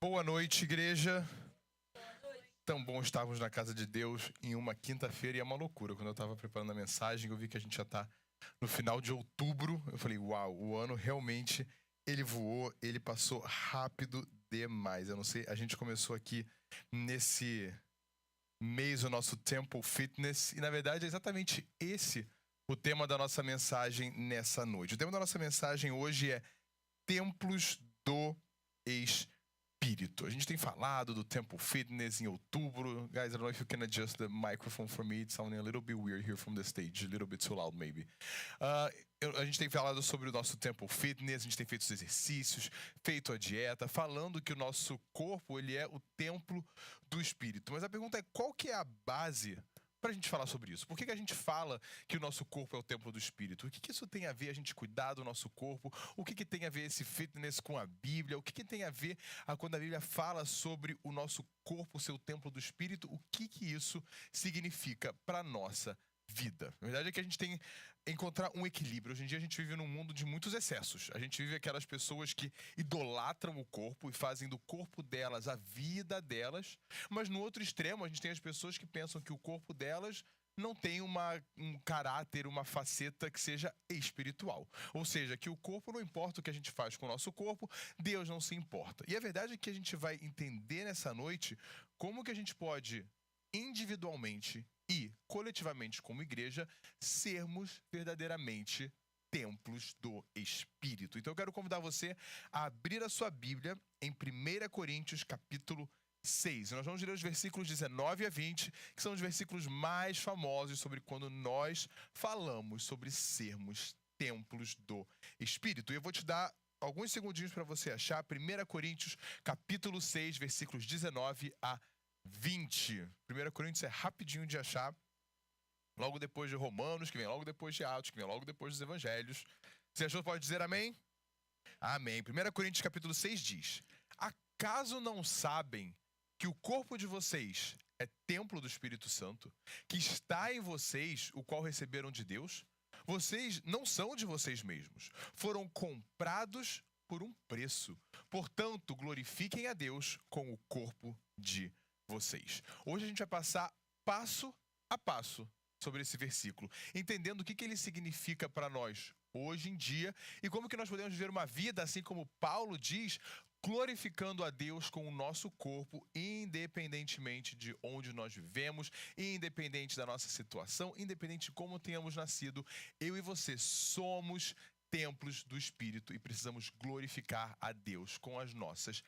Boa noite, igreja. Tão bom estarmos na casa de Deus em uma quinta-feira e é uma loucura. Quando eu estava preparando a mensagem, eu vi que a gente já está no final de outubro. Eu falei, uau, o ano realmente, ele voou, ele passou rápido demais. Eu não sei, a gente começou aqui nesse mês o nosso Temple Fitness e, na verdade, é exatamente esse o tema da nossa mensagem nessa noite. O tema da nossa mensagem hoje é Templos do Espírito. A gente tem falado do Temple Fitness em outubro. Guys, I don't know if you can adjust the microphone for me. It's sounding a little bit weird here from the stage. A little bit too loud, maybe. A gente tem falado sobre o nosso Temple Fitness, a gente tem feito os exercícios, feito a dieta, falando que o nosso corpo, ele é o templo do Espírito. Mas a pergunta é, qual que é a base para a gente falar sobre isso? Por que a gente fala que o nosso corpo é o templo do Espírito? O que isso tem a ver a gente cuidar do nosso corpo? O que tem a ver esse fitness com a Bíblia? O que tem a ver quando a Bíblia fala sobre o nosso corpo ser o templo do Espírito? O que isso significa para a nossa vida? Na verdade é que a gente tem que encontrar um equilíbrio. Hoje em dia a gente vive num mundo de muitos excessos. A gente vive aquelas pessoas que idolatram o corpo e fazem do corpo delas a vida delas. Mas no outro extremo a gente tem as pessoas que pensam que o corpo delas não tem um caráter, uma faceta que seja espiritual. Ou seja, que o corpo, não importa o que a gente faz com o nosso corpo, Deus não se importa. E a verdade é que a gente vai entender nessa noite como que a gente pode individualmente e coletivamente como igreja sermos verdadeiramente templos do Espírito. Então eu quero convidar você a abrir a sua Bíblia em 1 Coríntios capítulo 6. Nós vamos ler os versículos 19 a 20, que são os versículos mais famosos sobre quando nós falamos sobre sermos templos do Espírito. E eu vou te dar alguns segundinhos para você achar 1 Coríntios capítulo 6, versículos 19 a 20. 1 Coríntios é rapidinho de achar. Logo depois de Romanos, que vem logo depois de Atos, que vem logo depois dos Evangelhos. Você achou? Pode dizer amém? Amém. 1 Coríntios capítulo 6 diz: acaso não sabem que o corpo de vocês é templo do Espírito Santo, que está em vocês, o qual receberam de Deus? Vocês não são de vocês mesmos, foram comprados por um preço. Portanto, glorifiquem a Deus com o corpo de vocês. Hoje a gente vai passar passo a passo sobre esse versículo, entendendo o que ele significa para nós hoje em dia e como que nós podemos viver uma vida, assim como Paulo diz, glorificando a Deus com o nosso corpo, independentemente de onde nós vivemos, independente da nossa situação, independente de como tenhamos nascido. Eu e você somos templos do Espírito e precisamos glorificar a Deus com as nossas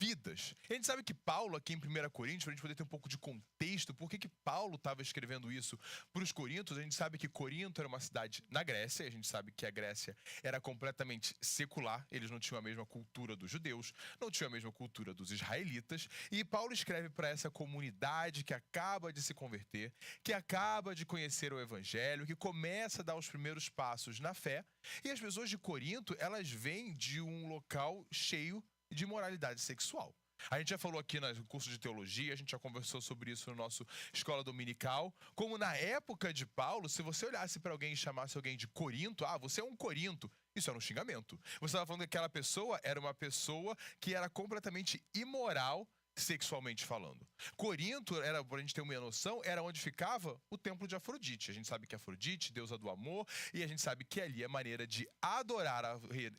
vidas. A gente sabe que Paulo, aqui em 1 Coríntios, para a gente poder ter um pouco de contexto, por que Paulo estava escrevendo isso para os coríntios? A gente sabe que Corinto era uma cidade na Grécia, a gente sabe que a Grécia era completamente secular, eles não tinham a mesma cultura dos judeus, não tinham a mesma cultura dos israelitas, e Paulo escreve para essa comunidade que acaba de se converter, que acaba de conhecer o Evangelho, que começa a dar os primeiros passos na fé, e as pessoas de Corinto, elas vêm de um local cheio de moralidade sexual. A gente já falou aqui no curso de teologia, a gente já conversou sobre isso no nosso escola dominical, como na época de Paulo, se você olhasse para alguém e chamasse alguém de Corinto, você é um Corinto, isso era um xingamento. Você estava falando que aquela pessoa era uma pessoa que era completamente imoral, sexualmente falando. Corinto, para a gente ter uma noção, era onde ficava o templo de Afrodite. A gente sabe que Afrodite, deusa do amor, e a gente sabe que ali a maneira de adorar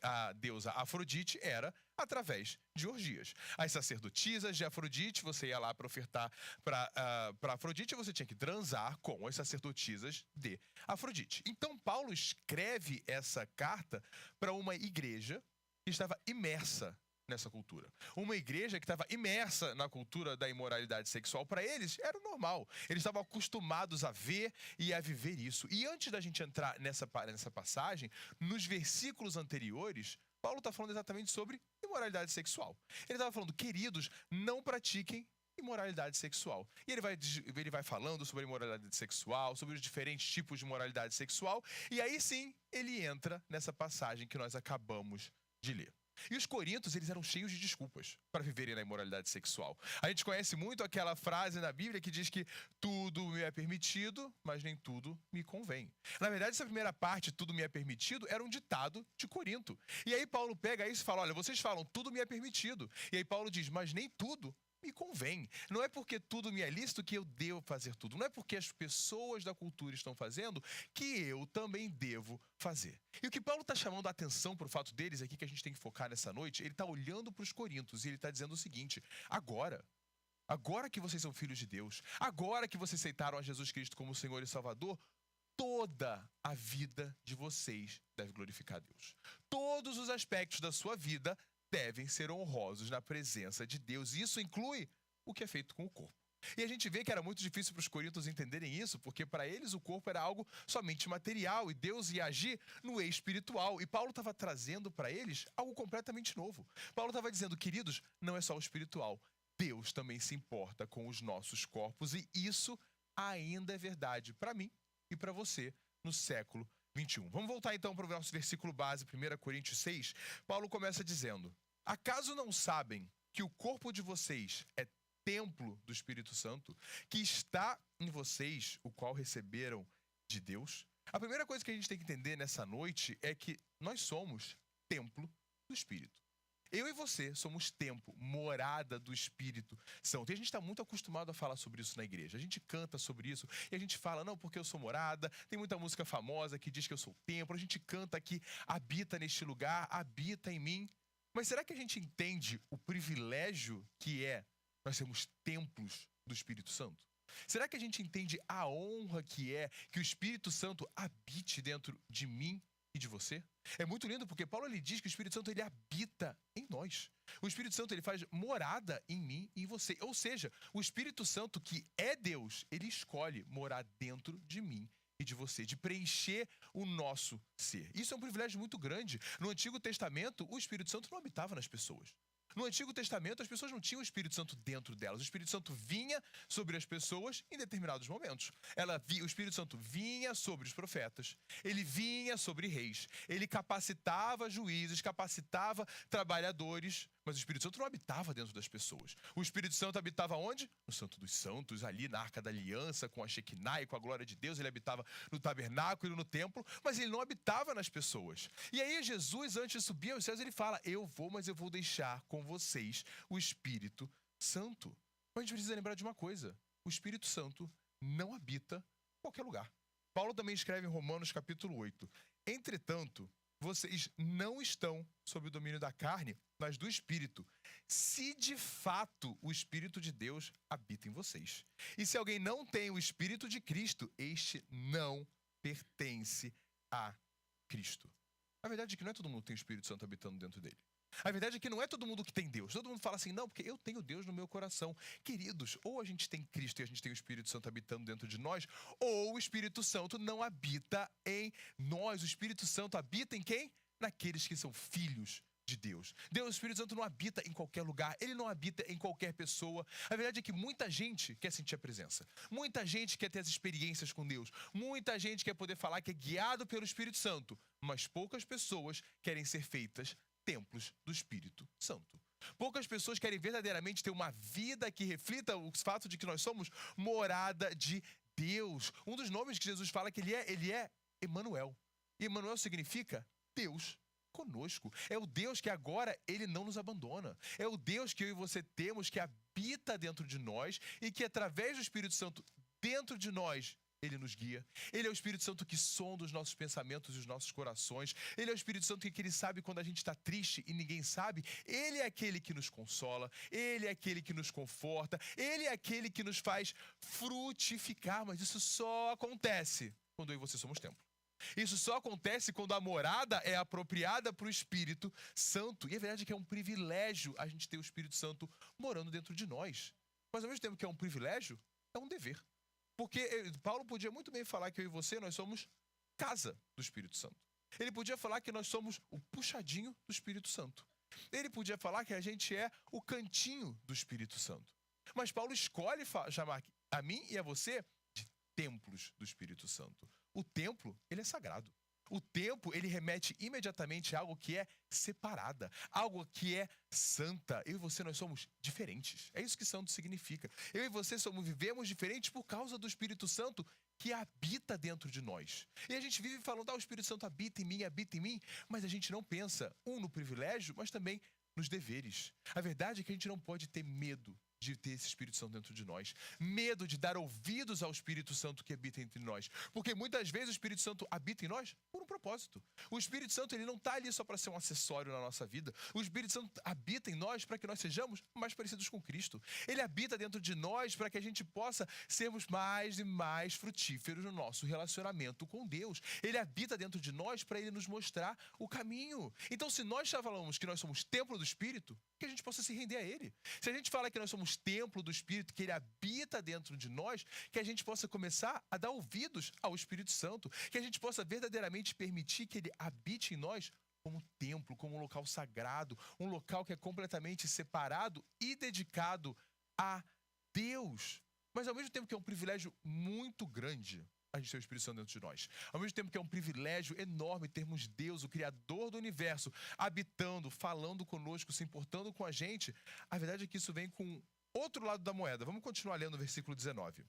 a deusa Afrodite era através de orgias. As sacerdotisas de Afrodite, você ia lá para ofertar para Afrodite, você tinha que transar com as sacerdotisas de Afrodite. Então Paulo escreve essa carta para uma igreja que estava imersa nessa cultura. Uma igreja que estava imersa na cultura da imoralidade sexual, para eles era normal. Eles estavam acostumados a ver e a viver isso. E antes da gente entrar nessa passagem, nos versículos anteriores, Paulo está falando exatamente sobre imoralidade sexual. Ele estava falando, queridos, não pratiquem imoralidade sexual. E ele vai falando sobre a imoralidade sexual, sobre os diferentes tipos de imoralidade sexual, e aí sim, ele entra nessa passagem que nós acabamos de ler. E os corintos, eles eram cheios de desculpas para viverem na imoralidade sexual. A gente conhece muito aquela frase na Bíblia que diz que tudo me é permitido, mas nem tudo me convém. Na verdade, essa primeira parte, tudo me é permitido, era um ditado de Corinto. E aí Paulo pega isso e fala, olha, vocês falam, tudo me é permitido. E aí Paulo diz, mas nem tudo me convém. Não é porque tudo me é lícito que eu devo fazer tudo. Não é porque as pessoas da cultura estão fazendo que eu também devo fazer. E o que Paulo está chamando a atenção para o fato deles aqui, que a gente tem que focar nessa noite, ele está olhando para os coríntios e ele está dizendo o seguinte, agora que vocês são filhos de Deus, agora que vocês aceitaram a Jesus Cristo como Senhor e Salvador, toda a vida de vocês deve glorificar a Deus. Todos os aspectos da sua vida devem ser honrosos na presença de Deus. Isso inclui o que é feito com o corpo. E a gente vê que era muito difícil para os coríntios entenderem isso, porque para eles o corpo era algo somente material e Deus ia agir no espiritual. E Paulo estava trazendo para eles algo completamente novo. Paulo estava dizendo, queridos, não é só o espiritual. Deus também se importa com os nossos corpos e isso ainda é verdade para mim e para você no século 21. Vamos voltar então para o nosso versículo base, 1 Coríntios 6. Paulo começa dizendo, acaso não sabem que o corpo de vocês é templo do Espírito Santo, que está em vocês, o qual receberam de Deus? A primeira coisa que a gente tem que entender nessa noite é que nós somos templo do Espírito. Eu e você somos templo, morada do Espírito Santo. E a gente está muito acostumado a falar sobre isso na igreja. A gente canta sobre isso e a gente fala, não, porque eu sou morada. Tem muita música famosa que diz que eu sou templo. A gente canta que habita neste lugar, habita em mim. Mas será que a gente entende o privilégio que é nós sermos templos do Espírito Santo? Será que a gente entende a honra que é que o Espírito Santo habite dentro de mim e de você? É muito lindo porque Paulo ele diz que o Espírito Santo ele habita em nós. O Espírito Santo ele faz morada em mim e em você. Ou seja, o Espírito Santo que é Deus, ele escolhe morar dentro de mim e de você, de preencher o nosso ser. Isso é um privilégio muito grande. No Antigo Testamento, o Espírito Santo não habitava nas pessoas. No Antigo Testamento, as pessoas não tinham o Espírito Santo dentro delas. O Espírito Santo vinha sobre as pessoas em determinados momentos. O Espírito Santo vinha sobre os profetas, ele vinha sobre reis, ele capacitava juízes, capacitava trabalhadores, mas o Espírito Santo não habitava dentro das pessoas. O Espírito Santo habitava onde? No Santo dos Santos, ali na Arca da Aliança, com a Shekinah e com a glória de Deus. Ele habitava no tabernáculo e no templo, mas ele não habitava nas pessoas. E aí Jesus, antes de subir aos céus, ele fala, eu vou, mas eu vou deixar com vocês o Espírito Santo. Mas a gente precisa lembrar de uma coisa, o Espírito Santo não habita em qualquer lugar. Paulo também escreve em Romanos capítulo 8, entretanto, vocês não estão sob o domínio da carne, mas do Espírito, se de fato o Espírito de Deus habita em vocês. E se alguém não tem o Espírito de Cristo, este não pertence a Cristo. A verdade é que não é todo mundo que tem o Espírito Santo habitando dentro dele. A verdade é que não é todo mundo que tem Deus. Todo mundo fala assim, não, porque eu tenho Deus no meu coração. Queridos, ou a gente tem Cristo e a gente tem o Espírito Santo habitando dentro de nós, ou o Espírito Santo não habita em nós. O Espírito Santo habita em quem? Naqueles que são filhos de Deus. O Espírito Santo não habita em qualquer lugar, ele não habita em qualquer pessoa. A verdade é que muita gente quer sentir a presença. Muita gente quer ter as experiências com Deus. Muita gente quer poder falar que é guiado pelo Espírito Santo. Mas poucas pessoas querem ser feitas templos do Espírito Santo. Poucas pessoas querem verdadeiramente ter uma vida que reflita o fato de que nós somos morada de Deus. Um dos nomes que Jesus fala que ele é Emanuel. E Emanuel significa Deus conosco. É o Deus que agora ele não nos abandona. É o Deus que eu e você temos, que habita dentro de nós e que através do Espírito Santo dentro de nós ele nos guia. Ele é o Espírito Santo que sonda os nossos pensamentos e os nossos corações. Ele é o Espírito Santo que ele sabe quando a gente está triste e ninguém sabe. Ele é aquele que nos consola. Ele é aquele que nos conforta. Ele é aquele que nos faz frutificar. Mas isso só acontece quando eu e você somos templo. Isso só acontece quando a morada é apropriada para o Espírito Santo. E a verdade é que é um privilégio a gente ter o Espírito Santo morando dentro de nós. Mas ao mesmo tempo que é um privilégio, é um dever. Porque Paulo podia muito bem falar que eu e você, nós somos casa do Espírito Santo. Ele podia falar que nós somos o puxadinho do Espírito Santo. Ele podia falar que a gente é o cantinho do Espírito Santo. Mas Paulo escolhe chamar a mim e a você de templos do Espírito Santo. O templo, ele é sagrado. O templo, ele remete imediatamente a algo que é separada, algo que é santa. Eu e você, nós somos diferentes. É isso que santo significa. Eu e você vivemos diferentes por causa do Espírito Santo que habita dentro de nós. E a gente vive falando, o Espírito Santo habita em mim, mas a gente não pensa, no privilégio, mas também nos deveres. A verdade é que a gente não pode ter medo de ter esse Espírito Santo dentro de nós. Medo de dar ouvidos ao Espírito Santo que habita entre nós. Porque muitas vezes o Espírito Santo habita em nós por um propósito. O Espírito Santo, ele não está ali só para ser um acessório na nossa vida. O Espírito Santo habita em nós para que nós sejamos mais parecidos com Cristo. Ele habita dentro de nós para que a gente possa sermos mais e mais frutíferos no nosso relacionamento com Deus. Ele habita dentro de nós para ele nos mostrar o caminho. Então, se nós já falamos que nós somos templo do Espírito, que a gente possa se render a Ele. Se a gente fala que nós somos templo do Espírito, que Ele habita dentro de nós, que a gente possa começar a dar ouvidos ao Espírito Santo, que a gente possa verdadeiramente permitir que Ele habite em nós como templo, como um local sagrado, um local que é completamente separado e dedicado a Deus. Mas ao mesmo tempo que é um privilégio muito grande a gente ter o Espírito Santo dentro de nós. Ao mesmo tempo que é um privilégio enorme termos Deus, o Criador do Universo, habitando, falando conosco, se importando com a gente, a verdade é que isso vem com outro lado da moeda. Vamos continuar lendo o versículo 19.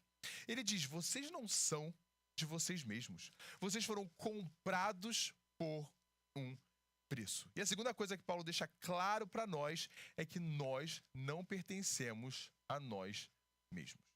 Ele diz, vocês não são de vocês mesmos. Vocês foram comprados por um preço. E a segunda coisa que Paulo deixa claro para nós é que nós não pertencemos a nós mesmos.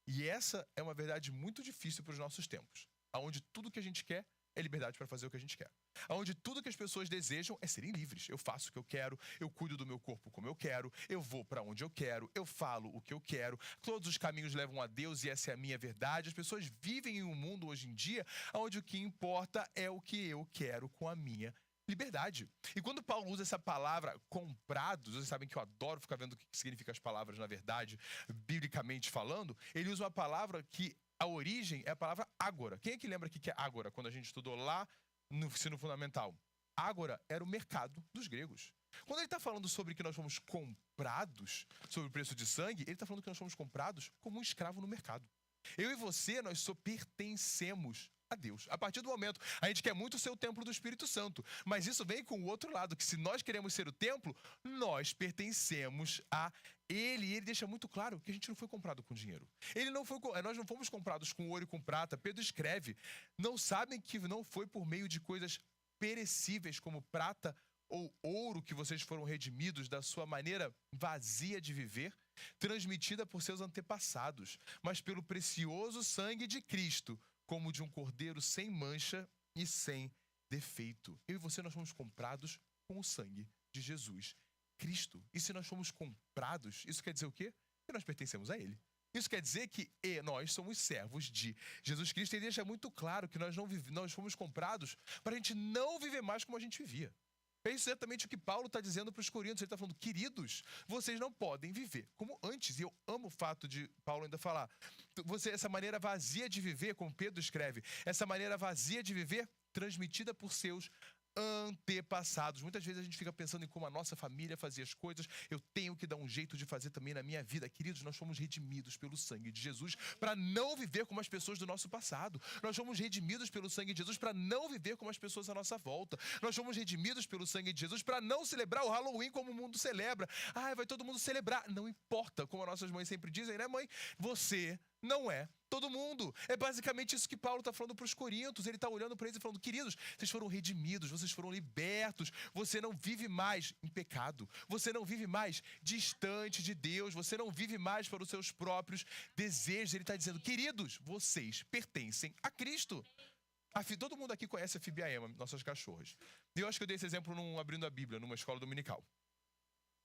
E essa é uma verdade muito difícil para os nossos tempos, onde tudo que a gente quer é liberdade para fazer o que a gente quer. Onde tudo que as pessoas desejam é serem livres. Eu faço o que eu quero, eu cuido do meu corpo como eu quero, eu vou para onde eu quero, eu falo o que eu quero. Todos os caminhos levam a Deus e essa é a minha verdade. As pessoas vivem em um mundo hoje em dia onde o que importa é o que eu quero com a minha liberdade. E quando Paulo usa essa palavra comprados, vocês sabem que eu adoro ficar vendo o que significa as palavras, na verdade, biblicamente falando, ele usa uma palavra que a origem é a palavra ágora. Quem é que lembra o que é ágora, quando a gente estudou lá no ensino fundamental? Ágora era o mercado dos gregos. Quando ele está falando sobre que nós fomos comprados, sobre o preço de sangue, ele está falando que nós fomos comprados como um escravo no mercado. Eu e você, nós só pertencemos a Deus. A partir do momento, a gente quer muito ser o templo do Espírito Santo, mas isso vem com o outro lado, que se nós queremos ser o templo, nós pertencemos a Ele. E ele deixa muito claro que a gente não foi comprado com dinheiro. Nós não fomos comprados com ouro e com prata. Pedro escreve, não sabem que não foi por meio de coisas perecíveis como prata ou ouro que vocês foram redimidos da sua maneira vazia de viver, transmitida por seus antepassados, mas pelo precioso sangue de Cristo, como de um cordeiro sem mancha e sem defeito. Eu e você, nós fomos comprados com o sangue de Jesus Cristo. E se nós fomos comprados, isso quer dizer o quê? Que nós pertencemos a Ele. Isso quer dizer que nós somos servos de Jesus Cristo. E deixa muito claro que nós fomos comprados para a gente não viver mais como a gente vivia. É isso exatamente o que Paulo está dizendo para os Coríntios. Ele está falando, queridos, vocês não podem viver como antes. E eu amo o fato de Paulo ainda falar, essa maneira vazia de viver, como Pedro escreve, essa maneira vazia de viver transmitida por seus antepassados. Muitas vezes a gente fica pensando em como a nossa família fazia as coisas. Eu tenho que dar um jeito de fazer também na minha vida. Queridos, nós fomos redimidos pelo sangue de Jesus para não viver como as pessoas do nosso passado. Nós fomos redimidos pelo sangue de Jesus para não viver como as pessoas à nossa volta. Nós fomos redimidos pelo sangue de Jesus para não celebrar o Halloween como o mundo celebra. Vai todo mundo celebrar. Não importa, como as nossas mães sempre dizem, né, mãe? Você não é todo mundo. É basicamente isso que Paulo está falando para os Coríntios. Ele está olhando para eles e falando, queridos, vocês foram redimidos, vocês foram libertos. Você não vive mais em pecado. Você não vive mais distante de Deus. Você não vive mais para os seus próprios desejos. Ele está dizendo, queridos, vocês pertencem a Cristo. Todo mundo aqui conhece a Phoebe e a Emma, nossas cachorras. E eu acho que eu dei esse exemplo abrindo a Bíblia, numa escola dominical.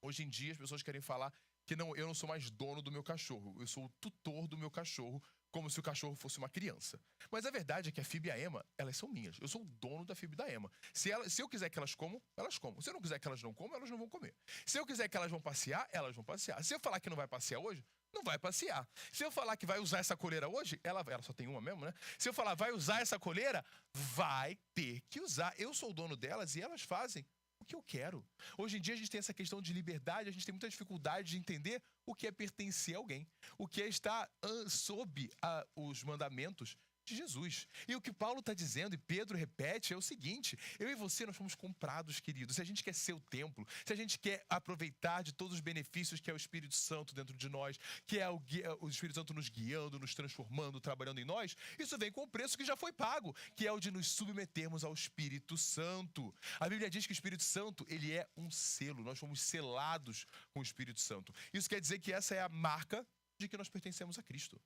Hoje em dia, as pessoas querem falar que eu não sou mais dono do meu cachorro. Eu sou o tutor do meu cachorro, como se o cachorro fosse uma criança. Mas a verdade é que a Phoebe e a Emma, elas são minhas. Eu sou o dono da Phoebe e da Emma. Se eu quiser que elas comam, elas comam. Se eu não quiser que elas não comam, elas não vão comer. Se eu quiser que elas vão passear, elas vão passear. Se eu falar que não vai passear hoje, não vai passear. Se eu falar que vai usar essa coleira hoje, ela só tem uma mesmo, né? Se eu falar vai usar essa coleira, vai ter que usar. Eu sou o dono delas e elas fazem o que eu quero. Hoje em dia a gente tem essa questão de liberdade, a gente tem muita dificuldade de entender o que é pertencer a alguém, o que é estar sob os mandamentos de Jesus. E o que Paulo está dizendo, e Pedro repete, é o seguinte: eu e você, nós fomos comprados, queridos. Se a gente quer ser o templo, se a gente quer aproveitar de todos os benefícios que é o Espírito Santo dentro de nós, que é o Espírito Santo nos guiando, nos transformando, trabalhando em nós, isso vem com o preço que já foi pago, que é o de nos submetermos ao Espírito Santo. A Bíblia diz que o Espírito Santo, ele é um selo, nós fomos selados com o Espírito Santo. Isso quer dizer que essa é a marca de que nós pertencemos a Cristo.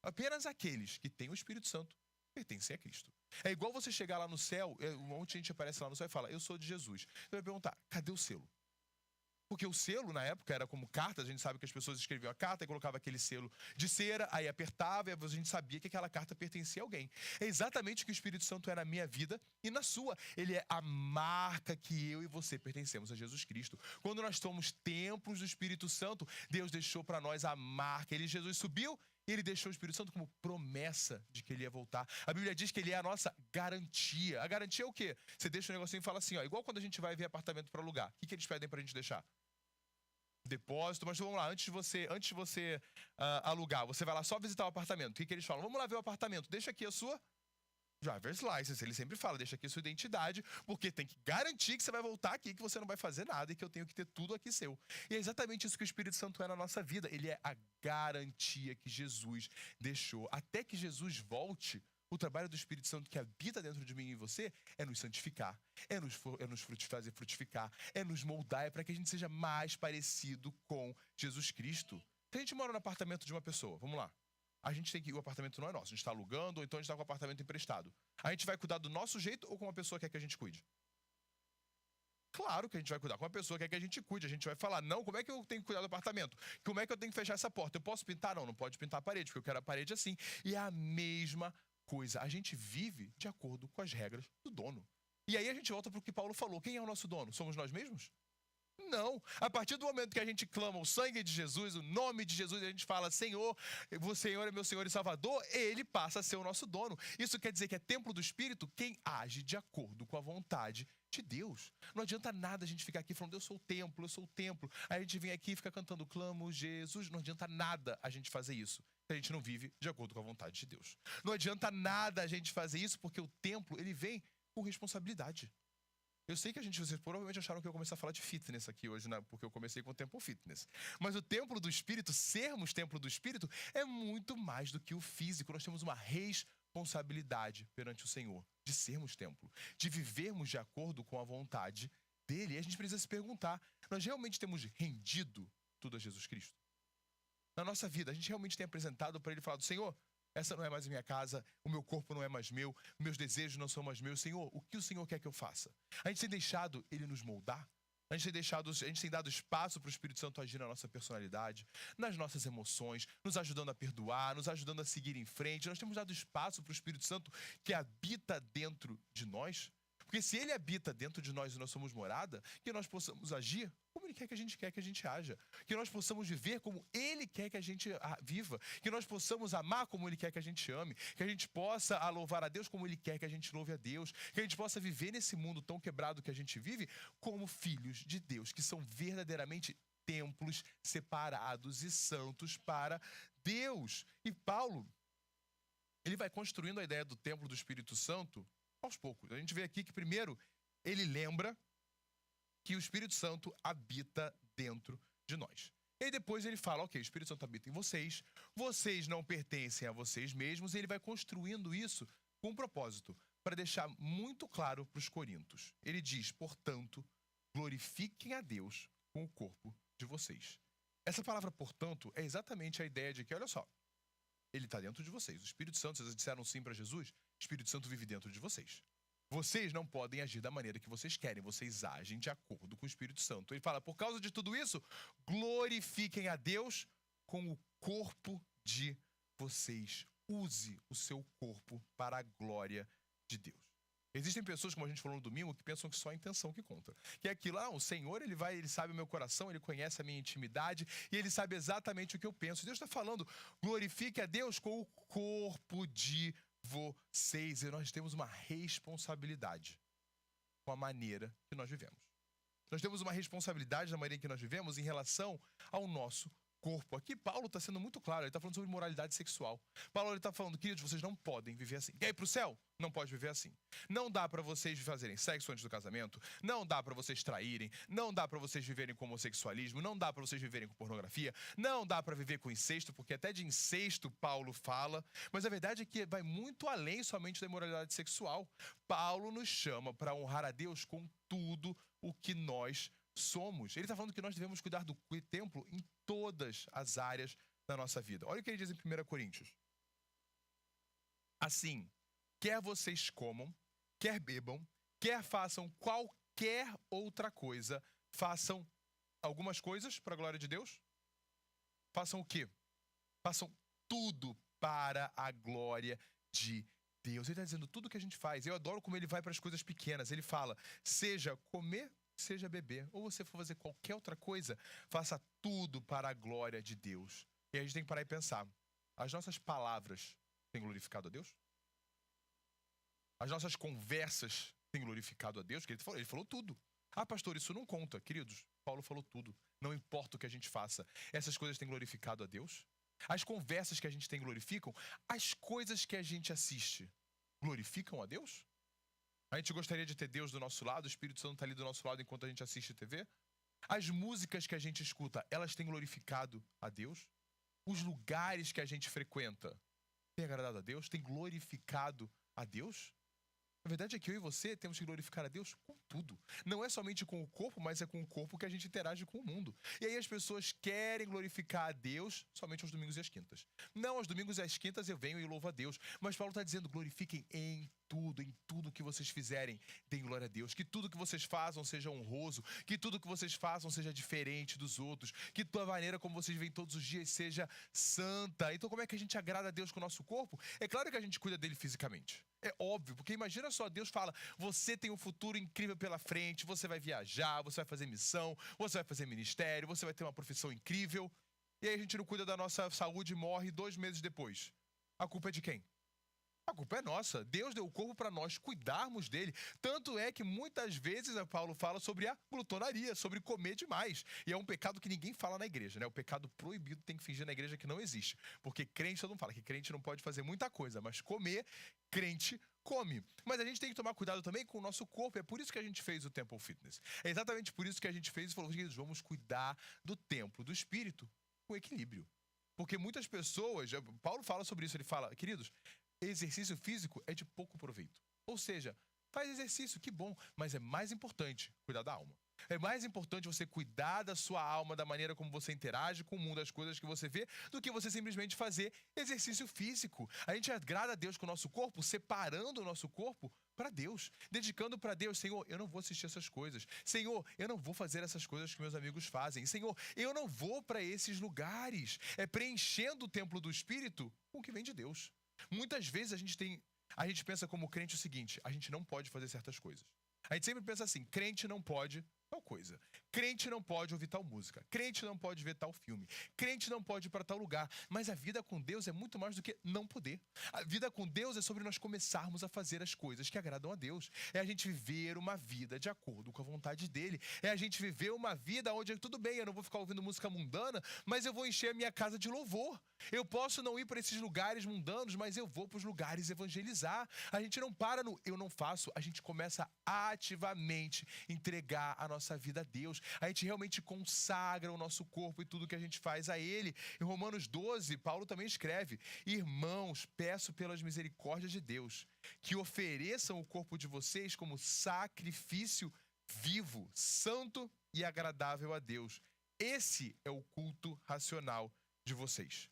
Apenas aqueles que têm o Espírito Santo pertencem a Cristo. É igual você chegar lá no céu, um monte de gente aparece lá no céu e fala, eu sou de Jesus. Você vai perguntar, cadê o selo? Porque o selo, na época, era como carta. A gente sabe que as pessoas escreviam a carta e colocavam aquele selo de cera, aí apertava e a gente sabia que aquela carta pertencia a alguém. É exatamente o que o Espírito Santo é na minha vida e na sua. Ele é a marca que eu e você pertencemos a Jesus Cristo. Quando nós somos templos do Espírito Santo, Deus deixou para nós a marca. Jesus subiu e ele deixou o Espírito Santo como promessa de que ele ia voltar. A Bíblia diz que ele é a nossa garantia. A garantia é o quê? Você deixa um negocinho e fala assim, ó, igual quando a gente vai ver apartamento para alugar. O que eles pedem pra gente deixar? Depósito, mas vamos lá, antes de você alugar, você vai lá só visitar o apartamento. O que eles falam? Vamos lá ver o apartamento, deixa aqui a sua driver's license. Ele sempre fala, deixa aqui a sua identidade, porque tem que garantir que você vai voltar aqui, que você não vai fazer nada e que eu tenho que ter tudo aqui seu. E é exatamente isso que o Espírito Santo é na nossa vida. Ele é a garantia que Jesus deixou. Até que Jesus volte, o trabalho do Espírito Santo que habita dentro de mim e você é nos santificar, é nos fazer frutificar, é nos moldar, é para que a gente seja mais parecido com Jesus Cristo. Se a gente mora no apartamento de uma pessoa, vamos lá, a gente tem que, o apartamento não é nosso, a gente está alugando ou então a gente está com o apartamento emprestado. A gente vai cuidar do nosso jeito ou como a pessoa quer que a gente cuide? Claro que a gente vai cuidar, como a pessoa quer que a gente cuide. A gente vai falar, não, como é que eu tenho que cuidar do apartamento? Como é que eu tenho que fechar essa porta? Eu posso pintar? Não pode pintar a parede, porque eu quero a parede assim. E é a mesma coisa, a gente vive de acordo com as regras do dono. E aí a gente volta para o que Paulo falou. Quem é o nosso dono? Somos nós mesmos? Não. A partir do momento que a gente clama o sangue de Jesus, o nome de Jesus, e a gente fala, Senhor, o Senhor é meu Senhor e Salvador, ele passa a ser o nosso dono. Isso quer dizer que é templo do Espírito quem age de acordo com a vontade de Deus. Não adianta nada a gente ficar aqui falando, eu sou o templo, eu sou o templo. Aí a gente vem aqui e fica cantando, clamo Jesus. Não adianta nada a gente fazer isso se a gente não vive de acordo com a vontade de Deus. Não adianta nada a gente fazer isso porque o templo, ele vem com responsabilidade. Eu sei que vocês provavelmente acharam que eu ia começar a falar de fitness aqui hoje, né? Porque eu comecei com o Temple Fitness. Mas o templo do Espírito, sermos templo do Espírito, é muito mais do que o físico. Nós temos uma responsabilidade perante o Senhor de sermos templo, de vivermos de acordo com a vontade dele. E a gente precisa se perguntar, nós realmente temos rendido tudo a Jesus Cristo? Na nossa vida, a gente realmente tem apresentado para ele e falado, Senhor, essa não é mais a minha casa, o meu corpo não é mais meu, meus desejos não são mais meus. Senhor, o que o Senhor quer que eu faça? A gente tem deixado ele nos moldar? A gente tem dado espaço para o Espírito Santo agir na nossa personalidade, nas nossas emoções, nos ajudando a perdoar, nos ajudando a seguir em frente. Nós temos dado espaço para o Espírito Santo que habita dentro de nós? Porque se ele habita dentro de nós e nós somos morada, que nós possamos agir como ele quer que a gente haja. Que nós possamos viver como ele quer que a gente viva. Que nós possamos amar como ele quer que a gente ame. Que a gente possa louvar a Deus como ele quer que a gente louve a Deus. Que a gente possa viver nesse mundo tão quebrado que a gente vive como filhos de Deus, que são verdadeiramente templos separados e santos para Deus. E Paulo, ele vai construindo a ideia do templo do Espírito Santo aos poucos. A gente vê aqui que primeiro ele lembra que o Espírito Santo habita dentro de nós. E depois ele fala, ok, o Espírito Santo habita em vocês, vocês não pertencem a vocês mesmos, e ele vai construindo isso com um propósito, para deixar muito claro para os coríntios. Ele diz, portanto, glorifiquem a Deus com o corpo de vocês. Essa palavra, portanto, é exatamente a ideia de que, olha só, ele está dentro de vocês. O Espírito Santo, vocês disseram sim para Jesus, o Espírito Santo vive dentro de vocês. Vocês não podem agir da maneira que vocês querem, vocês agem de acordo com o Espírito Santo. Ele fala, por causa de tudo isso, glorifiquem a Deus com o corpo de vocês. Use o seu corpo para a glória de Deus. Existem pessoas, como a gente falou no domingo, que pensam que só a intenção que conta. Que é aquilo, o Senhor, ele sabe o meu coração, ele conhece a minha intimidade e ele sabe exatamente o que eu penso. Deus está falando, glorifique a Deus com o corpo de vocês. E nós temos uma responsabilidade com a maneira que nós vivemos. Nós temos uma responsabilidade na maneira que nós vivemos em relação ao nosso corpo. Aqui Paulo está sendo muito claro, ele está falando sobre moralidade sexual. Paulo está falando, queridos, vocês não podem viver assim. Quer ir para o céu? Não pode viver assim. Não dá para vocês fazerem sexo antes do casamento, não dá para vocês traírem, não dá para vocês viverem com homossexualismo, não dá para vocês viverem com pornografia, não dá para viver com incesto, porque até de incesto Paulo fala, mas a verdade é que vai muito além somente da imoralidade sexual. Paulo nos chama para honrar a Deus com tudo o que nós somos. Ele está falando que nós devemos cuidar do templo em todas as áreas da nossa vida. Olha o que ele diz em 1 Coríntios. Assim, quer vocês comam, quer bebam, quer façam qualquer outra coisa, façam algumas coisas para a glória de Deus. Façam o quê? Façam tudo para a glória de Deus. Ele está dizendo tudo que a gente faz. Eu adoro como ele vai para as coisas pequenas. Ele fala, seja comer, seja beber, ou você for fazer qualquer outra coisa, faça tudo para a glória de Deus. E a gente tem que parar e pensar, as nossas palavras têm glorificado a Deus? As nossas conversas têm glorificado a Deus? Porque ele falou tudo. Ah, pastor, isso não conta. Queridos, Paulo falou tudo. Não importa o que a gente faça. Essas coisas têm glorificado a Deus? As conversas que a gente tem glorificam? As coisas que a gente assiste glorificam a Deus? A gente gostaria de ter Deus do nosso lado, o Espírito Santo está ali do nosso lado enquanto a gente assiste TV? As músicas que a gente escuta, elas têm glorificado a Deus? Os lugares que a gente frequenta têm agradado a Deus? Têm glorificado a Deus? A verdade é que eu e você temos que glorificar a Deus com tudo. Não é somente com o corpo, mas é com o corpo que a gente interage com o mundo. E aí as pessoas querem glorificar a Deus somente aos domingos e às quintas. Não, aos domingos e às quintas eu venho e louvo a Deus. Mas Paulo está dizendo, glorifiquem em tudo que vocês fizerem, deem glória a Deus. Que tudo que vocês façam seja honroso, que tudo que vocês façam seja diferente dos outros, que a maneira como vocês vivem todos os dias seja santa. Então como é que a gente agrada a Deus com o nosso corpo? É claro que a gente cuida dele fisicamente. É óbvio, porque imagina só, Deus fala, você tem um futuro incrível pela frente, você vai viajar, você vai fazer missão, você vai fazer ministério, você vai ter uma profissão incrível. E aí a gente não cuida da nossa saúde e morre 2 meses depois. A culpa é de quem? A culpa é nossa. Deus deu o corpo para nós cuidarmos dele. Tanto é que muitas vezes Paulo fala sobre a glutonaria, sobre comer demais. E é um pecado que ninguém fala na igreja, né? O pecado proibido tem que fingir na igreja que não existe. Porque crente, todo mundo fala que crente não pode fazer muita coisa, mas comer, crente come. Mas a gente tem que tomar cuidado também com o nosso corpo. É por isso que a gente fez o Temple Fitness. É exatamente por isso que a gente fez e falou, queridos, vamos cuidar do templo, do espírito, com equilíbrio. Porque muitas pessoas, Paulo fala sobre isso, ele fala, queridos, exercício físico é de pouco proveito. Ou seja, faz exercício, que bom, mas é mais importante cuidar da alma. É mais importante você cuidar da sua alma, da maneira como você interage com o mundo, das coisas que você vê, do que você simplesmente fazer exercício físico. A gente agrada a Deus com o nosso corpo, separando o nosso corpo para Deus, dedicando para Deus. Senhor, eu não vou assistir essas coisas. Senhor, eu não vou fazer essas coisas que meus amigos fazem. Senhor, eu não vou para esses lugares. É preenchendo o templo do Espírito com o que vem de Deus. Muitas vezes a gente pensa como crente o seguinte, a gente não pode fazer certas coisas. A gente sempre pensa assim, crente não pode tal coisa. Crente não pode ouvir tal música. Crente não pode ver tal filme. Crente não pode ir para tal lugar. Mas a vida com Deus é muito mais do que não poder. A vida com Deus é sobre nós começarmos a fazer as coisas que agradam a Deus. É a gente viver uma vida de acordo com a vontade dele. É a gente viver uma vida onde tudo bem, eu não vou ficar ouvindo música mundana, mas eu vou encher a minha casa de louvor. Eu posso não ir para esses lugares mundanos, mas eu vou para os lugares evangelizar. A gente não para no eu não faço, a gente começa a ativamente entregar a nossa vida a Deus. A gente realmente consagra o nosso corpo e tudo que a gente faz a Ele. Em Romanos 12, Paulo também escreve, irmãos, peço pelas misericórdias de Deus, que ofereçam o corpo de vocês como sacrifício vivo, santo e agradável a Deus. Esse é o culto racional de vocês.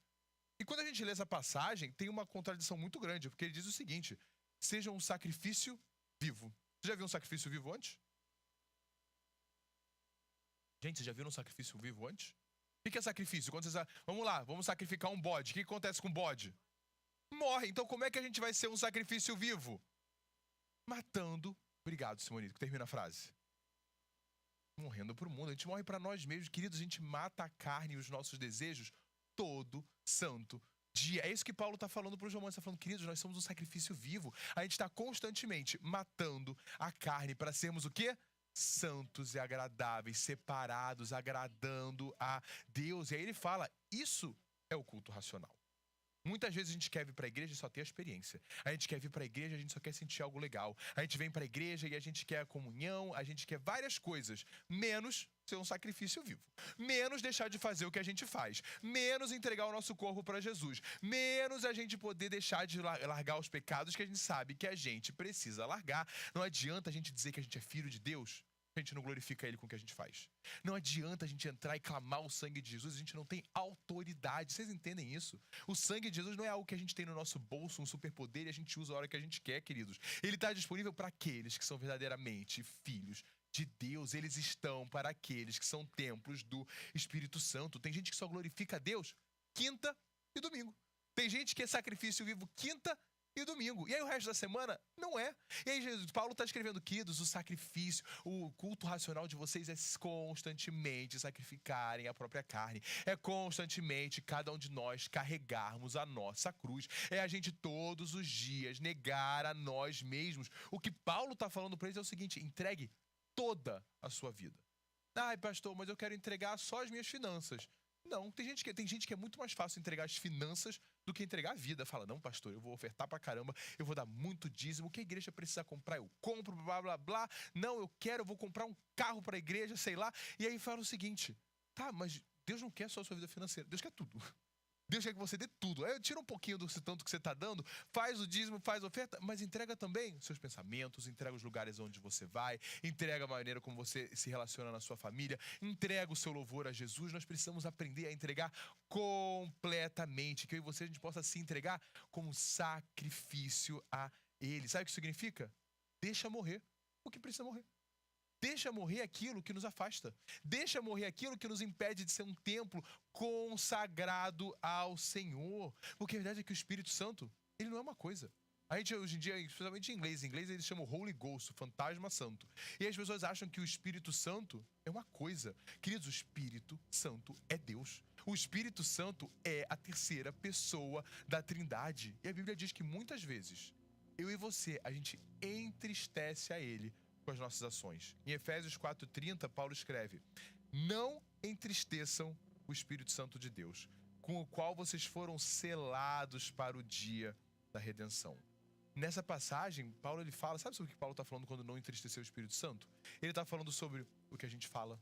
E quando a gente lê essa passagem, tem uma contradição muito grande, porque ele diz o seguinte, seja um sacrifício vivo. Você já viu um sacrifício vivo antes? Gente, você já viu um sacrifício vivo antes? O que é sacrifício? Quando vocês... Vamos lá, vamos sacrificar um bode. O que acontece com o bode? Morre. Então como é que a gente vai ser um sacrifício vivo? Matando. Obrigado, Simonito, que termina a frase. Morrendo para o mundo. A gente morre para nós mesmos. Queridos, a gente mata a carne e os nossos desejos todo santo dia. É isso que Paulo está falando para os romanos. Está falando, queridos, nós somos um sacrifício vivo. A gente está constantemente matando a carne para sermos o quê? santos e agradáveis, separados, agradando a Deus. E aí ele fala, isso é o culto racional. Muitas vezes a gente quer vir para a igreja e só ter a experiência. A gente quer vir para a igreja e a gente só quer sentir algo legal. A gente vem para a igreja e a gente quer a comunhão, a gente quer várias coisas, menos ser um sacrifício vivo. Menos deixar de fazer o que a gente faz. Menos entregar o nosso corpo para Jesus. Menos a gente poder deixar de largar os pecados que a gente sabe que a gente precisa largar. Não adianta a gente dizer que a gente é filho de Deus, a gente não glorifica Ele com o que a gente faz. Não adianta a gente entrar e clamar o sangue de Jesus, a gente não tem autoridade. Vocês entendem isso? O sangue de Jesus não é algo que a gente tem no nosso bolso, um superpoder, e a gente usa a hora que a gente quer, queridos. Ele está disponível para aqueles que são verdadeiramente filhos de Deus. Eles estão para aqueles que são templos do Espírito Santo. Tem gente que só glorifica a Deus quinta e domingo. Tem gente que é sacrifício vivo quinta e domingo. E aí o resto da semana não é. E aí Paulo está escrevendo, queridos, o sacrifício, o culto racional de vocês é constantemente sacrificarem a própria carne. É constantemente cada um de nós carregarmos a nossa cruz. É a gente todos os dias negar a nós mesmos. O que Paulo está falando para eles é o seguinte, entregue toda a sua vida. Ai, pastor, mas eu quero entregar só as minhas finanças. Não, tem gente que é muito mais fácil entregar as finanças do que entregar a vida. Fala, não, pastor, eu vou ofertar pra caramba, eu vou dar muito dízimo, o que a igreja precisa comprar, eu compro, blá, blá, blá. Não, eu vou comprar um carro pra igreja, sei lá. E aí fala o seguinte, tá, mas Deus não quer só a sua vida financeira, Deus quer tudo. Deus quer que você dê tudo. Aí tira um pouquinho do tanto que você está dando, faz o dízimo, faz a oferta, mas entrega também os seus pensamentos, entrega os lugares onde você vai, entrega a maneira como você se relaciona na sua família, entrega o seu louvor a Jesus. Nós precisamos aprender a entregar completamente, que eu e você a gente possa se entregar como sacrifício a Ele. Sabe o que isso significa? Deixa morrer o que precisa morrer. Deixa morrer aquilo que nos afasta. Deixa morrer aquilo que nos impede de ser um templo consagrado ao Senhor. Porque a verdade é que o Espírito Santo, ele não é uma coisa. A gente hoje em dia, especialmente em inglês eles chamam Holy Ghost, o fantasma santo. E as pessoas acham que o Espírito Santo é uma coisa. Queridos, o Espírito Santo é Deus. O Espírito Santo é a terceira pessoa da Trindade. E a Bíblia diz que muitas vezes, eu e você, a gente entristece a Ele com as nossas ações. Em Efésios 4:30, Paulo escreve, não entristeçam o Espírito Santo de Deus, com o qual vocês foram selados para o dia da redenção. Nessa passagem, Paulo ele fala, sabe sobre o que Paulo está falando quando não entristecer o Espírito Santo? Ele está falando sobre o que a gente fala,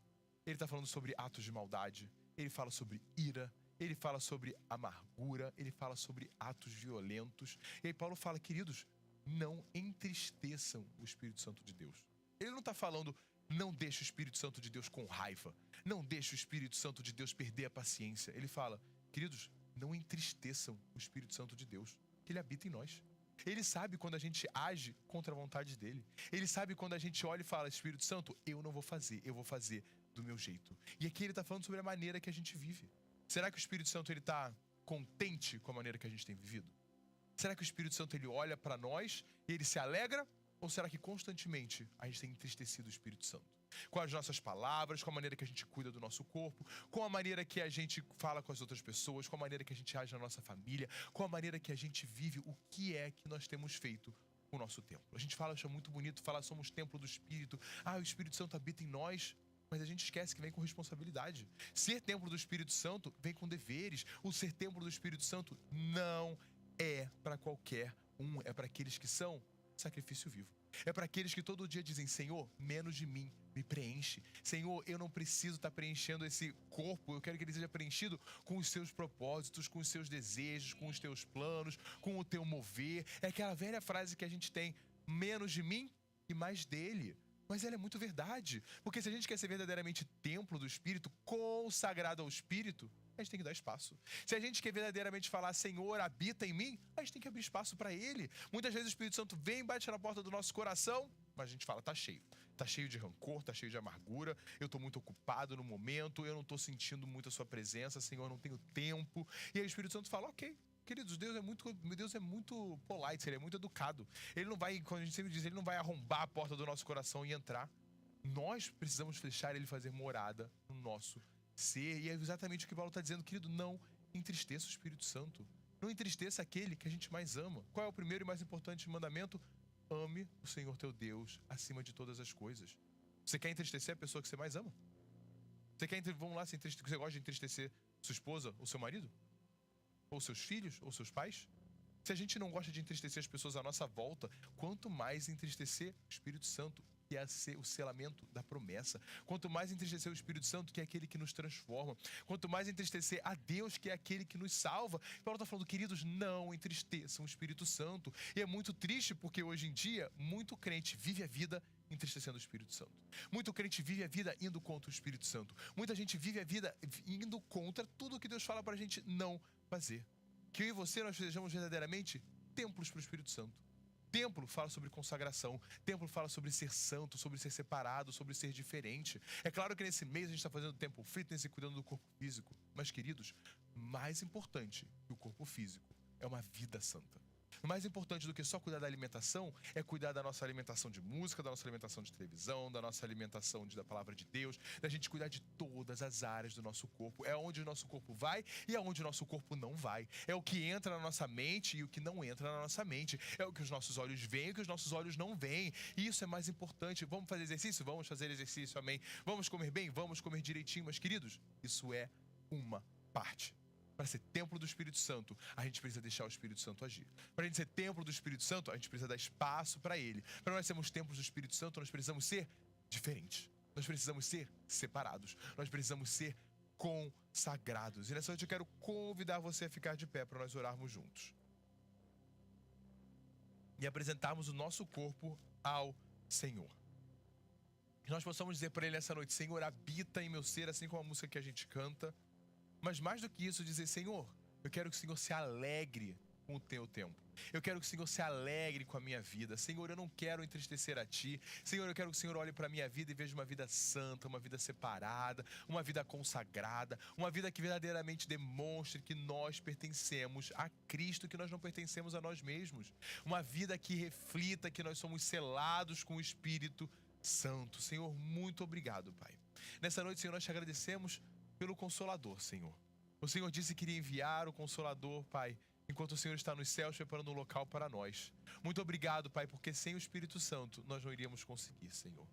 ele está falando sobre atos de maldade, ele fala sobre ira, ele fala sobre amargura, ele fala sobre atos violentos. E aí Paulo fala, queridos, não entristeçam o Espírito Santo de Deus. Ele não está falando, não deixe o Espírito Santo de Deus com raiva. Não deixe o Espírito Santo de Deus perder a paciência. Ele fala, queridos, não entristeçam o Espírito Santo de Deus, que Ele habita em nós. Ele sabe quando a gente age contra a vontade dEle. Ele sabe quando a gente olha e fala, Espírito Santo, eu não vou fazer, eu vou fazer do meu jeito. E aqui ele está falando sobre a maneira que a gente vive. Será que o Espírito Santo ele está contente com a maneira que a gente tem vivido? Será que o Espírito Santo ele olha para nós e ele se alegra? Ou será que constantemente a gente tem entristecido o Espírito Santo? Com as nossas palavras, com a maneira que a gente cuida do nosso corpo, com a maneira que a gente fala com as outras pessoas, com a maneira que a gente age na nossa família, com a maneira que a gente vive, o que é que nós temos feito com o nosso templo? A gente fala, acha muito bonito, fala somos templo do Espírito, o Espírito Santo habita em nós, mas a gente esquece que vem com responsabilidade. Ser templo do Espírito Santo vem com deveres. O ser templo do Espírito Santo não é para qualquer um, é para aqueles que são sacrifício vivo. É para aqueles que todo dia dizem, Senhor, menos de mim, me preenche. Senhor, eu não preciso estar preenchendo esse corpo, eu quero que ele seja preenchido com os seus propósitos, com os seus desejos, com os teus planos, com o teu mover. É aquela velha frase que a gente tem, menos de mim e mais dele. Mas ela é muito verdade, porque se a gente quer ser verdadeiramente templo do Espírito, consagrado ao Espírito, a gente tem que dar espaço. Se a gente quer verdadeiramente falar, Senhor, habita em mim, a gente tem que abrir espaço para Ele. Muitas vezes o Espírito Santo vem e bate na porta do nosso coração, mas a gente fala, tá cheio de rancor, tá cheio de amargura, eu tô muito ocupado no momento, eu não tô sentindo muito a sua presença, Senhor, eu não tenho tempo. E aí o Espírito Santo fala, ok, queridos, Deus é muito polite, Ele é muito educado. Ele não vai, como a gente sempre diz, Ele não vai arrombar a porta do nosso coração e entrar. Nós precisamos deixar Ele fazer morada no nosso ser. E é exatamente o que Paulo está dizendo, querido, não entristeça o Espírito Santo. Não entristeça aquele que a gente mais ama. Qual é o primeiro e mais importante mandamento? Ame o Senhor teu Deus acima de todas as coisas. Você quer entristecer a pessoa que você mais ama? Vamos lá, você gosta de entristecer sua esposa ou seu marido? Ou seus filhos? Ou seus pais? Se a gente não gosta de entristecer as pessoas à nossa volta, quanto mais entristecer o Espírito Santo, que é o selamento da promessa. Quanto mais entristecer o Espírito Santo, que é aquele que nos transforma. Quanto mais entristecer a Deus, que é aquele que nos salva. Paulo está falando, queridos, não entristeçam o Espírito Santo. E é muito triste porque hoje em dia, muito crente vive a vida entristecendo o Espírito Santo. Muito crente vive a vida indo contra o Espírito Santo. Muita gente vive a vida indo contra tudo que Deus fala pra gente não fazer. Que eu e você, nós sejamos verdadeiramente templos para o Espírito Santo. Templo fala sobre consagração. Templo fala sobre ser santo, sobre ser separado, sobre ser diferente. É claro que nesse mês a gente está fazendo tempo fitness e cuidando do corpo físico. Mas, queridos, mais importante que o corpo físico é uma vida santa. Mais importante do que só cuidar da alimentação é cuidar da nossa alimentação de música, da nossa alimentação de televisão, da nossa alimentação da palavra de Deus, da gente cuidar de todas as áreas do nosso corpo. É onde o nosso corpo vai e é onde o nosso corpo não vai. É o que entra na nossa mente e o que não entra na nossa mente. É o que os nossos olhos veem e o que os nossos olhos não veem. E isso é mais importante. Vamos fazer exercício? Vamos fazer exercício, amém. Vamos comer bem? Vamos comer direitinho. Mas, queridos, isso é uma parte. Para ser templo do Espírito Santo, a gente precisa deixar o Espírito Santo agir. Para a gente ser templo do Espírito Santo, a gente precisa dar espaço para Ele. Para nós sermos templos do Espírito Santo, nós precisamos ser diferentes. Nós precisamos ser separados. Nós precisamos ser consagrados. E nessa noite eu quero convidar você a ficar de pé para nós orarmos juntos. E apresentarmos o nosso corpo ao Senhor. Que nós possamos dizer para Ele nessa noite, Senhor, habita em meu ser, assim como a música que a gente canta. Mas mais do que isso, dizer, Senhor, eu quero que o Senhor se alegre com o teu tempo. Eu quero que o Senhor se alegre com a minha vida. Senhor, eu não quero entristecer a Ti. Senhor, eu quero que o Senhor olhe para a minha vida e veja uma vida santa, uma vida separada, uma vida consagrada, uma vida que verdadeiramente demonstre que nós pertencemos a Cristo, que nós não pertencemos a nós mesmos. Uma vida que reflita que nós somos selados com o Espírito Santo. Senhor, muito obrigado, Pai. Nessa noite, Senhor, nós te agradecemos pelo Consolador, Senhor. O Senhor disse que iria enviar o Consolador, Pai, enquanto o Senhor está nos céus preparando um local para nós. Muito obrigado, Pai, porque sem o Espírito Santo nós não iríamos conseguir, Senhor.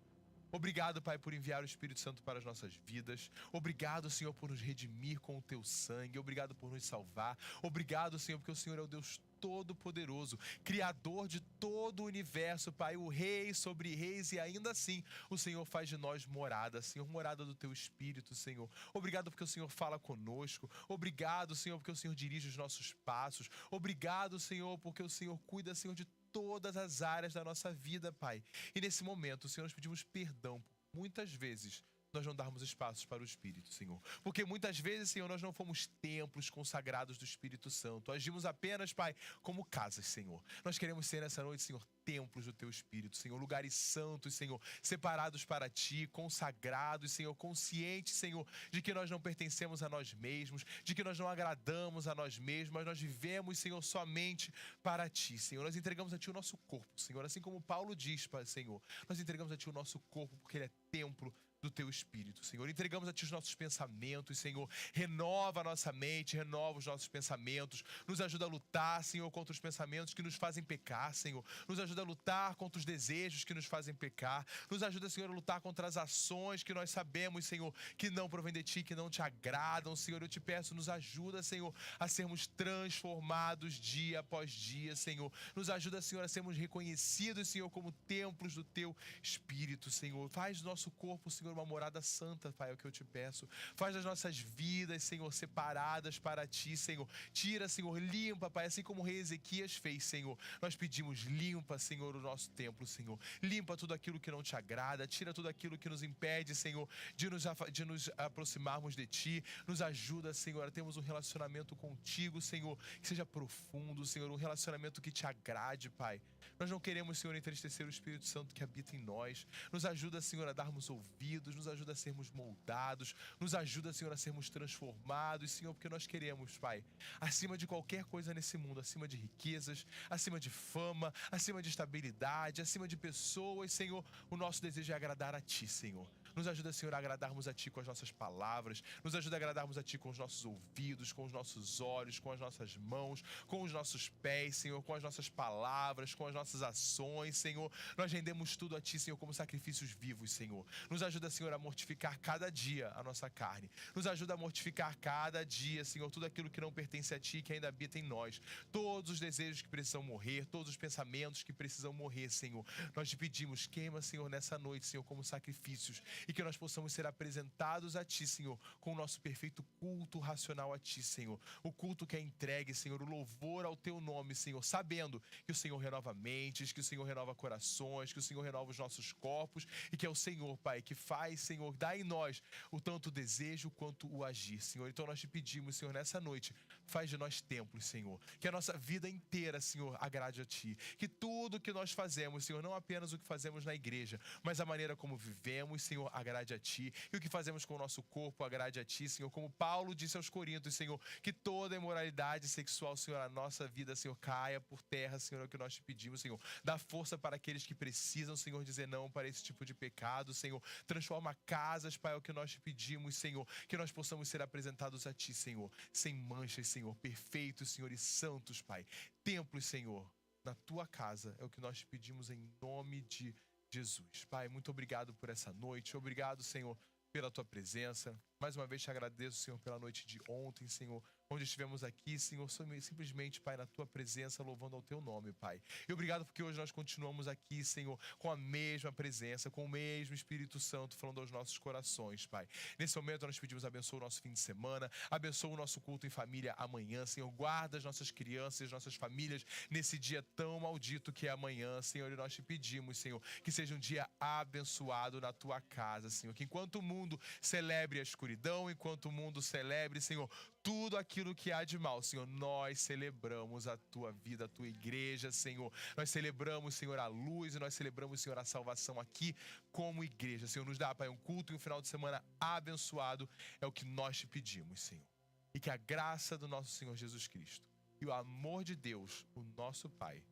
Obrigado, Pai, por enviar o Espírito Santo para as nossas vidas. Obrigado, Senhor, por nos redimir com o Teu sangue. Obrigado por nos salvar. Obrigado, Senhor, porque o Senhor é o Deus Todo-Poderoso, Criador de todo o universo, Pai, o Rei sobre reis, e ainda assim o Senhor faz de nós morada, Senhor, morada do Teu Espírito, Senhor. Obrigado porque o Senhor fala conosco. Obrigado, Senhor, porque o Senhor dirige os nossos passos. Obrigado, Senhor, porque o Senhor cuida, Senhor, de todas as áreas da nossa vida, Pai. E nesse momento, Senhor, nós pedimos perdão por muitas vezes nós não darmos espaços para o Espírito, Senhor. Porque muitas vezes, Senhor, nós não fomos templos consagrados do Espírito Santo. Agimos apenas, Pai, como casas, Senhor. Nós queremos ser nessa noite, Senhor, templos do Teu Espírito, Senhor. Lugares santos, Senhor, separados para Ti, consagrados, Senhor, conscientes, Senhor, de que nós não pertencemos a nós mesmos, de que nós não agradamos a nós mesmos, mas nós vivemos, Senhor, somente para Ti, Senhor. Nós entregamos a Ti o nosso corpo, Senhor. Assim como Paulo diz, Senhor, nós entregamos a Ti o nosso corpo porque ele é templo do Teu Espírito, Senhor. Entregamos a Ti os nossos pensamentos, Senhor. Renova a nossa mente, renova os nossos pensamentos. Nos ajuda a lutar, Senhor, contra os pensamentos que nos fazem pecar, Senhor. Nos ajuda a lutar contra os desejos que nos fazem pecar. Nos ajuda, Senhor, a lutar contra as ações que nós sabemos, Senhor, que não provém de Ti, que não Te agradam, Senhor. Eu Te peço, nos ajuda, Senhor, a sermos transformados dia após dia, Senhor. Nos ajuda, Senhor, a sermos reconhecidos, Senhor, como templos do Teu Espírito, Senhor. Faz do nosso corpo, Senhor, uma morada santa, Pai, é o que eu Te peço. Faz das nossas vidas, Senhor, separadas para Ti, Senhor. Tira, Senhor, limpa, Pai, assim como o rei Ezequias fez, Senhor. Nós pedimos, limpa, Senhor, o nosso templo, Senhor. Limpa tudo aquilo que não Te agrada, tira tudo aquilo que nos impede, Senhor, de nos aproximarmos de Ti. Nos ajuda, Senhor, a termos um relacionamento contigo, Senhor, que seja profundo, Senhor, um relacionamento que Te agrade, Pai. Nós não queremos, Senhor, entristecer o Espírito Santo que habita em nós. Nos ajuda, Senhor, a darmos ouvidos, nos ajuda a sermos moldados, nos ajuda, Senhor, a sermos transformados, Senhor, porque nós queremos, Pai, acima de qualquer coisa nesse mundo, acima de riquezas, acima de fama, acima de estabilidade, acima de pessoas, Senhor, o nosso desejo é agradar a Ti, Senhor. Nos ajuda, Senhor, a agradarmos a Ti com as nossas palavras. Nos ajuda a agradarmos a Ti com os nossos ouvidos, com os nossos olhos, com as nossas mãos, com os nossos pés, Senhor, com as nossas palavras, com as nossas ações, Senhor. Nós rendemos tudo a Ti, Senhor, como sacrifícios vivos, Senhor. Nos ajuda, Senhor, a mortificar cada dia a nossa carne. Nos ajuda a mortificar cada dia, Senhor, tudo aquilo que não pertence a Ti, que ainda habita em nós. Todos os desejos que precisam morrer, todos os pensamentos que precisam morrer, Senhor. Nós te pedimos, queima, Senhor, nessa noite, Senhor, como sacrifícios, e que nós possamos ser apresentados a Ti, Senhor, com o nosso perfeito culto racional a Ti, Senhor. O culto que é entregue, Senhor, o louvor ao Teu nome, Senhor, sabendo que o Senhor renova mentes, que o Senhor renova corações, que o Senhor renova os nossos corpos, e que é o Senhor, Pai, que faz, Senhor, dá em nós o tanto o desejo quanto o agir, Senhor. Então nós te pedimos, Senhor, nessa noite, faz de nós templos, Senhor, que a nossa vida inteira, Senhor, agrade a Ti, que tudo que nós fazemos, Senhor, não apenas o que fazemos na igreja, mas a maneira como vivemos, Senhor, agrade a Ti, e o que fazemos com o nosso corpo agrade a Ti, Senhor, como Paulo disse aos Coríntios, Senhor, que toda imoralidade sexual, Senhor, a nossa vida, Senhor, caia por terra, Senhor, é o que nós te pedimos, Senhor. Dá força para aqueles que precisam, Senhor, dizer não para esse tipo de pecado, Senhor. Transforma casas, Pai, é o que nós te pedimos, Senhor, que nós possamos ser apresentados a Ti, Senhor, sem manchas, Senhor, perfeitos, Senhor, e santos, Pai. Templos, Senhor, na Tua casa, é o que nós te pedimos em nome de Jesus. Pai, muito obrigado por essa noite. Obrigado, Senhor, pela Tua presença. Mais uma vez te agradeço, Senhor, pela noite de ontem, Senhor, onde estivemos aqui, Senhor, simplesmente, Pai, na Tua presença, louvando ao Teu nome, Pai. E obrigado porque hoje nós continuamos aqui, Senhor, com a mesma presença, com o mesmo Espírito Santo falando aos nossos corações, Pai. Nesse momento nós pedimos, abençoa o nosso fim de semana, abençoa o nosso culto em família amanhã, Senhor, guarda as nossas crianças e as nossas famílias nesse dia tão maldito que é amanhã, Senhor, e nós te pedimos, Senhor, que seja um dia abençoado na Tua casa, Senhor, que enquanto o mundo celebre a escuridão, enquanto o mundo celebre, Senhor, tudo aquilo que há de mal, Senhor, nós celebramos a Tua vida, a Tua igreja, Senhor. Nós celebramos, Senhor, a luz e nós celebramos, Senhor, a salvação aqui como igreja. Senhor, nos dá, Pai, um culto e um final de semana abençoado. É o que nós te pedimos, Senhor. E que a graça do nosso Senhor Jesus Cristo e o amor de Deus, o nosso Pai,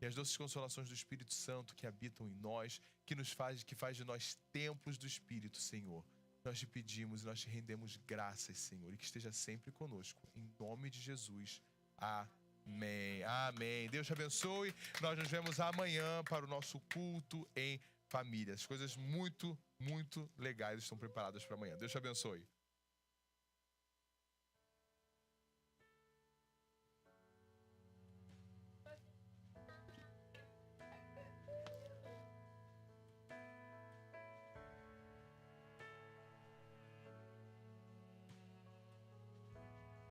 e as doces consolações do Espírito Santo que habitam em nós, que faz de nós templos do Espírito, Senhor. Nós te pedimos e nós te rendemos graças, Senhor, e que esteja sempre conosco. Em nome de Jesus. Amém. Amém. Deus te abençoe. Nós nos vemos amanhã para o nosso culto em família. As coisas muito, muito legais estão preparadas para amanhã. Deus te abençoe.